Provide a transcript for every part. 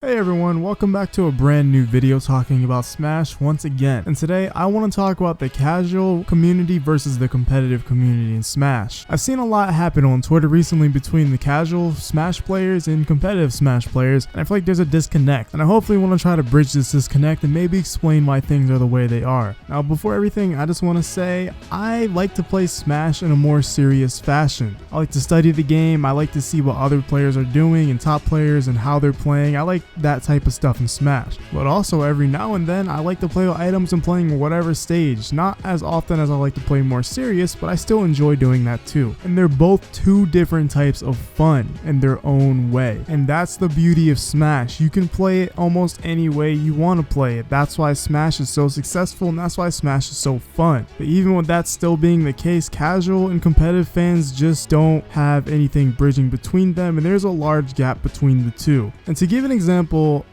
Hey everyone, welcome back to a brand new video talking about Smash once again. And today I want to talk about the casual community versus the competitive community in Smash. I've seen a lot happen on Twitter recently between the casual Smash players and competitive Smash players, and I feel like there's a disconnect. And I hopefully want to try to bridge this disconnect and maybe explain why things are the way they are. Now before everything, I just want to say I like to play Smash in a more serious fashion. I like to study the game, I like to see what other players are doing and top players and how they're playing. I like that type of stuff in Smash. But also every now and then I like to play with items and playing whatever stage. Not as often as I like to play more serious, but I still enjoy doing that too. And they're both two different types of fun in their own way. And that's the beauty of Smash. You can play it almost any way you want to play it. That's why Smash is so successful and that's why Smash is so fun. But even with that still being the case, casual and competitive fans just don't have anything bridging between them, and there's a large gap between the two. And to give an example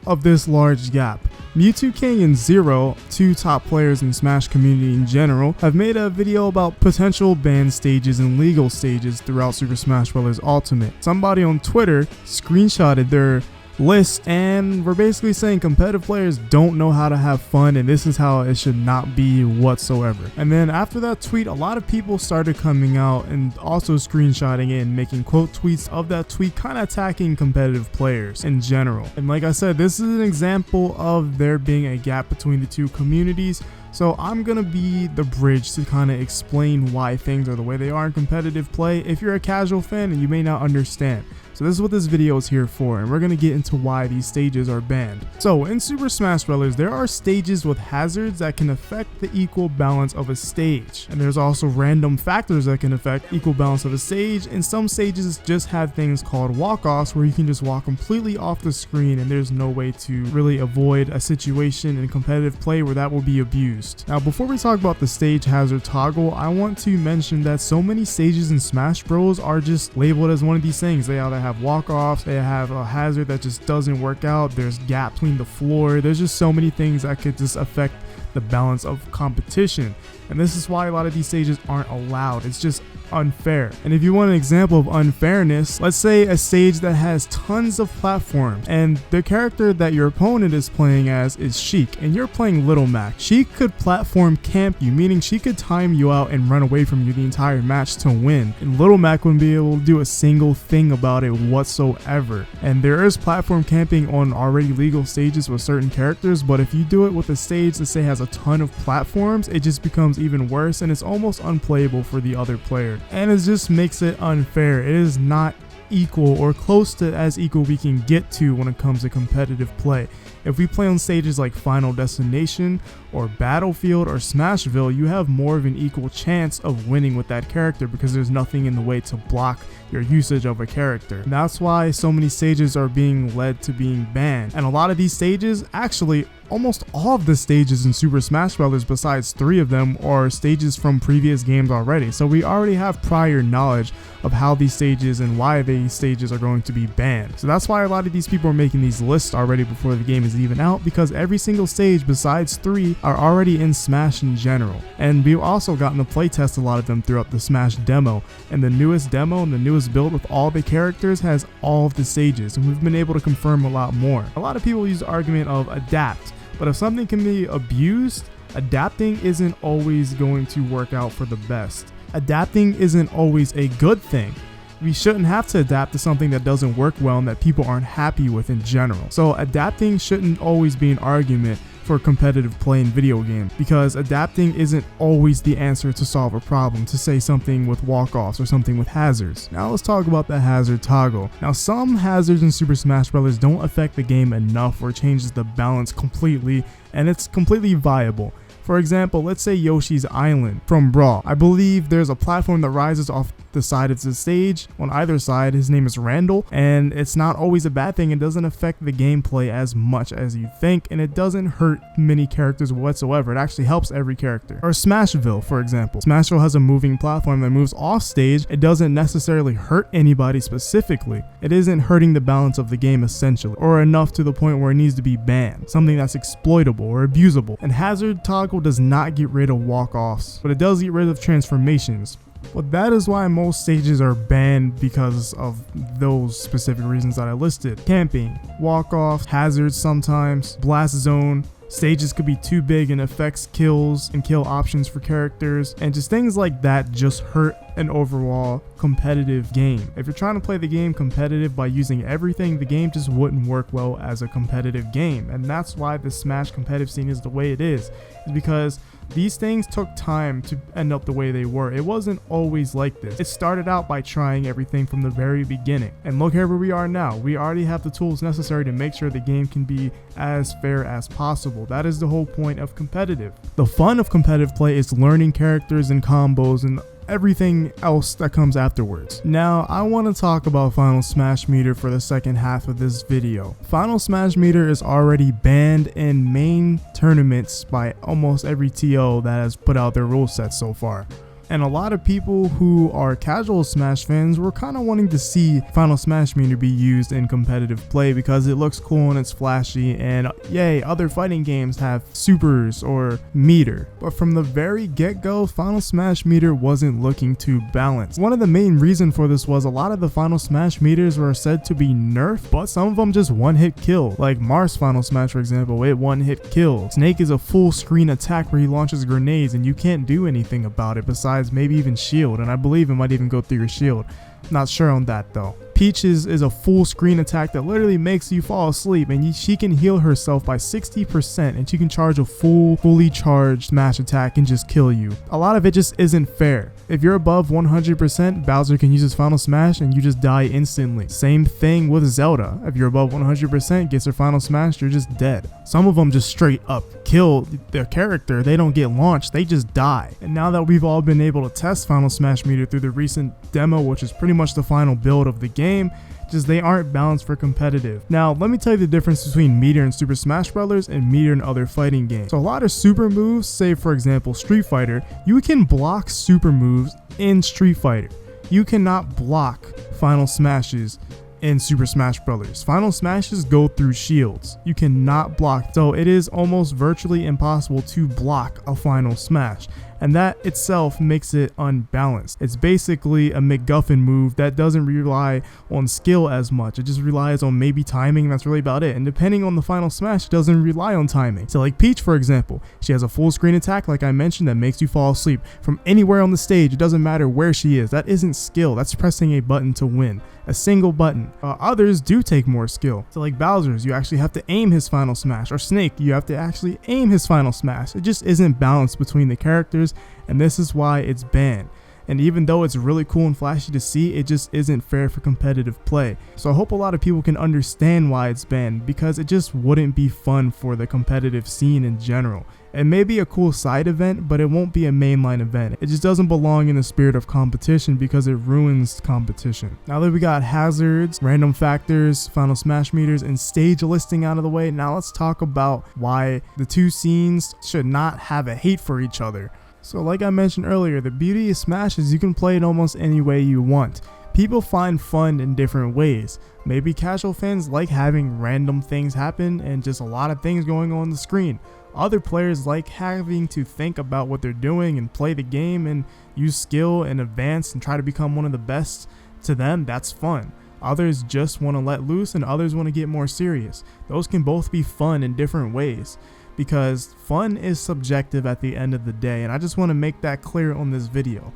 of this large gap, Mewtwo King and Zero, two top players in Smash community in general, have made a video about potential banned stages and legal stages throughout Super Smash Bros. Ultimate. Somebody on Twitter screenshotted their list and we're basically saying competitive players don't know how to have fun and this is how it should not be whatsoever. And then after that tweet, a lot of people started coming out and also screenshotting it and making quote tweets of that tweet, kind of attacking competitive players in general. And like I said, this is an example of there being a gap between the two communities. So I'm gonna be the bridge to kind of explain why things are the way they are in competitive play if you're a casual fan and you may not understand. So this is what this video is here for, and we're going to get into why these stages are banned. So in Super Smash Bros. There are stages with hazards that can affect the equal balance of a stage. And there's also random factors that can affect equal balance of a stage, and some stages just have things called walk-offs where you can just walk completely off the screen and there's no way to really avoid a situation in competitive play where that will be abused. Now before we talk about the stage hazard toggle, I want to mention that so many stages in Smash Bros. Are just labeled as one of these things. They either have walk-offs, they have a hazard that just doesn't work out, there's gap between the floor, there's just so many things that could just affect the balance of competition. And this is why a lot of these stages aren't allowed. It's just unfair. And if you want an example of unfairness, let's say a stage that has tons of platforms and the character that your opponent is playing as is Sheik and you're playing Little Mac. Sheik could platform camp you, meaning she could time you out and run away from you the entire match to win. And Little Mac wouldn't be able to do a single thing about it whatsoever. And there is platform camping on already legal stages with certain characters, but if you do it with a stage that say has a ton of platforms, it just becomes even worse and it's almost unplayable for the other player. And it just makes it unfair. It is not equal or close to as equal we can get to when it comes to competitive play. If we play on stages like Final Destination or Battlefield or Smashville, you have more of an equal chance of winning with that character because there's nothing in the way to block your usage of a character. And that's why so many stages are being led to being banned. And a lot of these stages, actually almost all of the stages in Super Smash Bros. Besides 3 of them are stages from previous games already. So we already have prior knowledge of how these stages and why these stages are going to be banned. So that's why a lot of these people are making these lists already before the game is even out, because every single stage besides 3 are already in Smash in general. And we've also gotten to playtest a lot of them throughout the Smash demo. And the newest demo and the newest build with all the characters has all of the stages, and we've been able to confirm a lot more. A lot of people use the argument of adapt, but if something can be abused, adapting isn't always going to work out for the best. Adapting isn't always a good thing. We shouldn't have to adapt to something that doesn't work well and that people aren't happy with in general. So adapting shouldn't always be an argument for competitive play in video games, because adapting isn't always the answer to solve a problem, to say something with walk-offs or something with hazards. Now let's talk about the hazard toggle. Now some hazards in Super Smash Bros. Don't affect the game enough or changes the balance completely, and it's completely viable. For example, let's say Yoshi's Island from Brawl. I believe there's a platform that rises off the side of the stage. On either side, his name is Randall, and it's not always a bad thing. It doesn't affect the gameplay as much as you think, and it doesn't hurt many characters whatsoever. It actually helps every character. Or Smashville, for example. Smashville has a moving platform that moves off stage. It doesn't necessarily hurt anybody specifically. It isn't hurting the balance of the game essentially, or enough to the point where it needs to be banned, something that's exploitable or abusable. And hazard toggle does not get rid of walk-offs, but it does get rid of transformations. But that is why most stages are banned, because of those specific reasons that I listed. Camping, walk-off, hazards sometimes, blast zone. Stages could be too big and affects kills and kill options for characters, and just things like that just hurt an overall competitive game. If you're trying to play the game competitive by using everything, the game just wouldn't work well as a competitive game. And that's why the Smash competitive scene is the way it is because these things took time to end up the way they were. It wasn't always like this. It started out by trying everything from the very beginning. And look where we are now. We already have the tools necessary to make sure the game can be as fair as possible. That is the whole point of competitive. The fun of competitive play is learning characters and combos and everything else that comes afterwards. Now, I want to talk about Final Smash Meter for the second half of this video. Final Smash Meter is already banned in main tournaments by almost every TO that has put out their rule set so far. And a lot of people who are casual Smash fans were kind of wanting to see Final Smash Meter be used in competitive play because it looks cool and it's flashy, and yay, other fighting games have supers or meter. But from the very get-go, Final Smash Meter wasn't looking too balanced. One of the main reasons for this was a lot of the Final Smash meters were said to be nerfed, but some of them just one-hit kill. Like Mars Final Smash, for example, it one-hit kill. Snake is a full screen attack where he launches grenades and you can't do anything about it besides maybe even shield, and I believe it might even go through your shield. Not sure on that though. Peach is a full screen attack that literally makes you fall asleep, and she can heal herself by 60%, and she can charge a fully charged smash attack and just kill you. A lot of it just isn't fair. If you're above 100%, Bowser can use his final smash and you just die instantly. Same thing with Zelda. If you're above 100%, gets her final smash, you're just dead. Some of them just straight up kill their character. They don't get launched, they just die. And now that we've all been able to test Final Smash Meter through the recent demo, which is pretty much the final build of the game, just they aren't balanced for competitive. Now, let me tell you the difference between meter in Super Smash Bros. And meter in other fighting games. So a lot of super moves, say for example Street Fighter, you can block super moves in Street Fighter. You cannot block final smashes in Super Smash Bros. Final smashes go through shields. You cannot block, so it is almost virtually impossible to block a final smash. And that itself makes it unbalanced. It's basically a MacGuffin move that doesn't rely on skill as much. It just relies on maybe timing, and that's really about it. And depending on the final smash, it doesn't rely on timing. So like Peach, for example, she has a full screen attack, like I mentioned, that makes you fall asleep from anywhere on the stage. It doesn't matter where she is. That isn't skill. That's pressing a button to win. A single button. Others do take more skill. So like Bowser's, you actually have to aim his final smash. Or Snake, you have to actually aim his final smash. It just isn't balanced between the characters, and this is why it's banned. And even though it's really cool and flashy to see, it just isn't fair for competitive play. So I hope a lot of people can understand why it's banned, because it just wouldn't be fun for the competitive scene in general. It may be a cool side event, but it won't be a mainline event. It just doesn't belong in the spirit of competition because it ruins competition. Now that we got hazards, random factors, final smash meters, and stage listing out of the way, now let's talk about why the two scenes should not have a hate for each other. So like I mentioned earlier, the beauty of Smash is you can play it almost any way you want. People find fun in different ways. Maybe casual fans like having random things happen and just a lot of things going on the screen. Other players like having to think about what they're doing and play the game and use skill and advance and try to become one of the best. To them, that's fun. Others just want to let loose, and others want to get more serious. Those can both be fun in different ways, because fun is subjective at the end of the day, and I just want to make that clear on this video.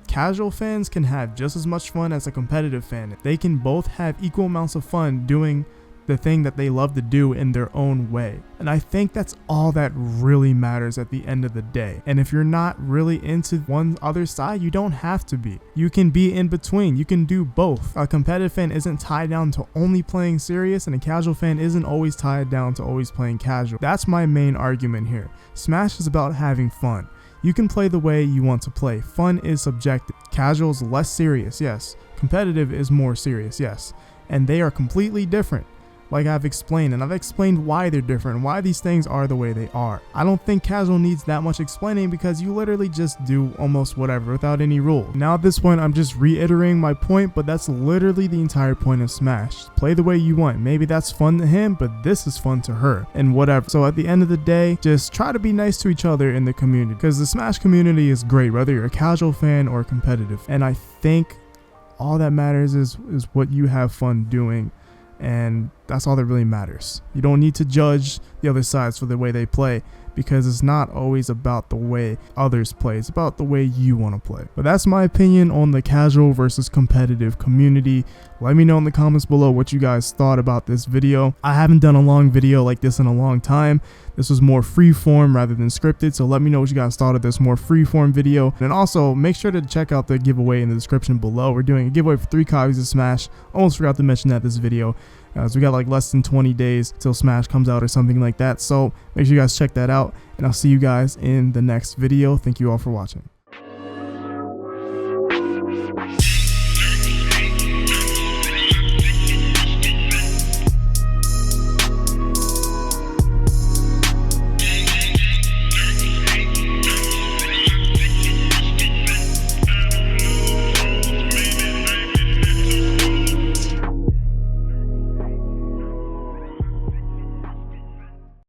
Casual fans can have just as much fun as a competitive fan. They can both have equal amounts of fun doing the thing that they love to do in their own way. And I think that's all that really matters at the end of the day. And if you're not really into one other side, you don't have to be. You can be in between. You can do both. A competitive fan isn't tied down to only playing serious, and a casual fan isn't always tied down to always playing casual. That's my main argument here. Smash is about having fun. You can play the way you want to play. Fun is subjective. Casual is less serious, yes. Competitive is more serious, yes. And they are completely different. like I've explained, and I've explained why they're different, why these things are the way they are. I don't think casual needs that much explaining because you literally just do almost whatever without any rule. Now at this point I'm just reiterating my point, but that's literally the entire point of Smash. Play the way you want. Maybe that's fun to him, but this is fun to her, and whatever. So at the end of the day, just try to be nice to each other in the community, because the Smash community is great whether you're a casual fan or competitive, and I think all that matters is what you have fun doing, and that's all that really matters. You don't need to judge the other sides for the way they play, because it's not always about the way others play, it's about the way you want to play. But that's my opinion on the casual versus competitive community. Let me know in the comments below what you guys thought about this video. I haven't done a long video like this in a long time. This was more freeform rather than scripted, so let me know what you guys thought of this more freeform video. And also make sure to check out the giveaway in the description below. We're doing a giveaway for 3 copies of Smash. Almost forgot to mention that in this video. So we got like less than 20 days till Smash comes out or something like that, so make sure you guys check that out, and I'll see you guys in the next video. Thank you all for watching.